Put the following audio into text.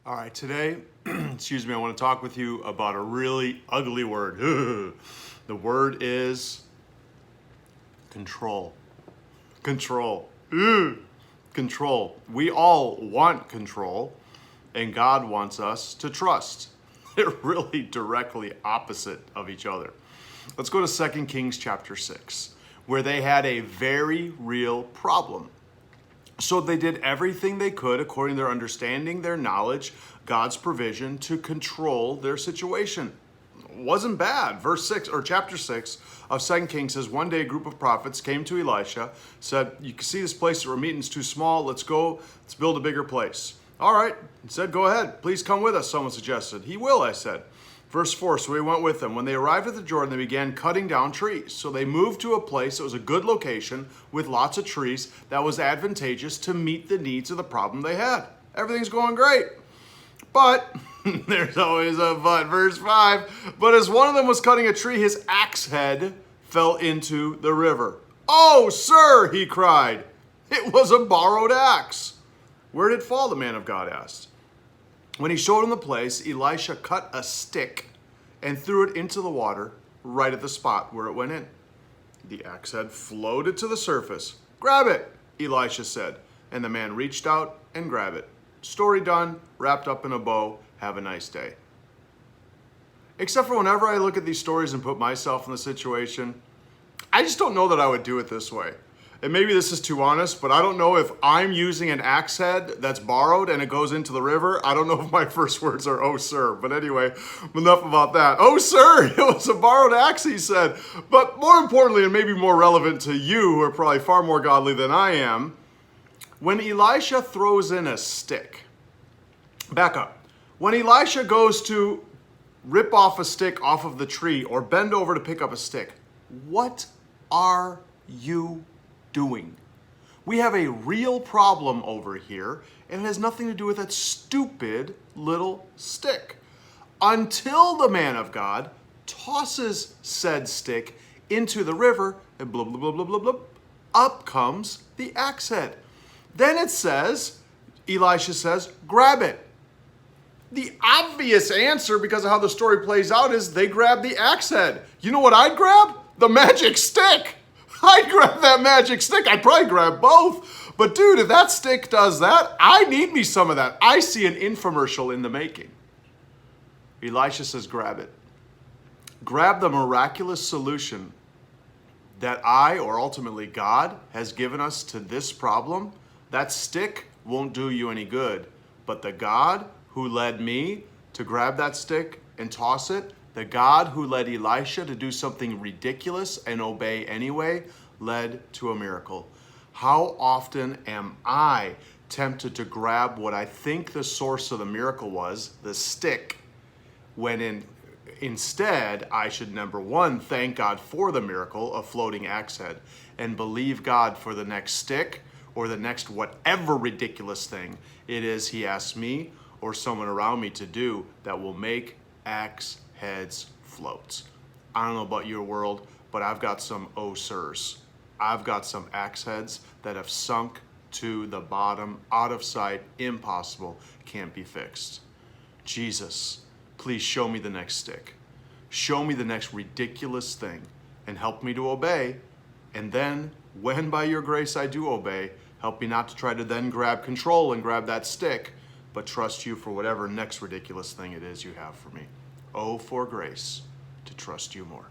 All right, today, excuse me, I want to talk with you about a really ugly word. The word is control. Control. Control. We all want control, and God wants us to trust. They're really directly opposite of each other. Let's go to 2 Kings chapter 6, where they had a very real problem. So they did everything they could according to their understanding, their knowledge, God's provision to control their situation. It wasn't bad. Verse 6 or chapter 6 of 2 Kings says, one day a group of prophets came to Elisha, said, you can see this place that we're meeting is too small. Let's go. Let's build a bigger place. All right. He said, go ahead. Please come with us, someone suggested. He will, I said. Verse 4, so we went with them. When they arrived at the Jordan, they began cutting down trees. So they moved to a place that was a good location with lots of trees that was advantageous to meet the needs of the problem they had. Everything's going great. But, there's always a but. Verse 5, but as one of them was cutting a tree, his axe head fell into the river. Oh, sir, he cried. It was a borrowed axe. Where did it fall, the man of God asked. When he showed him the place, Elisha cut a stick and threw it into the water right at the spot where it went in. The axe head floated to the surface. Grab it, Elisha said, and the man reached out and grabbed it. Story done, wrapped up in a bow. Have a nice day. Except for whenever I look at these stories and put myself in the situation, I just don't know that I would do it this way. And maybe this is too honest, but I don't know if I'm using an axe head that's borrowed and it goes into the river. I don't know if my first words are, oh, sir. But anyway, enough about that. Oh, sir, it was a borrowed axe, he said. But more importantly, and maybe more relevant to you, who are probably far more godly than I am, when Elisha throws in a stick, back up. When Elisha goes to rip off a stick off of the tree or bend over to pick up a stick, what are you doing? We have a real problem over here, and it has nothing to do with that stupid little stick. Until the man of God tosses said stick into the river, and blah, blah, blah, blah, blah, blah, up comes the axe head. Then it says, Elisha says, grab it. The obvious answer, because of how the story plays out, is they grab the axe head. You know what I'd grab? The magic stick. I'd grab that magic stick. I'd probably grab both. But dude, if that stick does that, I need me some of that. I see an infomercial in the making. Elisha says, grab it. Grab the miraculous solution that I, or ultimately God, has given us to this problem. That stick won't do you any good. But the God who led me to grab that stick and toss it, the God who led Elisha to do something ridiculous and obey anyway, led to a miracle. How often am I tempted to grab what I think the source of the miracle was, the stick, when instead I should, number one, thank God for the miracle of floating axe head and believe God for the next stick or the next whatever ridiculous thing it is he asks me or someone around me to do that will make axe heads floats. I don't know about your world, but I've got some oh sirs. I've got some axe heads that have sunk to the bottom, out of sight, impossible, can't be fixed. Jesus, please show me the next stick. Show me the next ridiculous thing and help me to obey. And then, when by your grace I do obey, help me not to try to then grab control and grab that stick, but trust you for whatever next ridiculous thing it is you have for me. Oh, for grace to trust you more.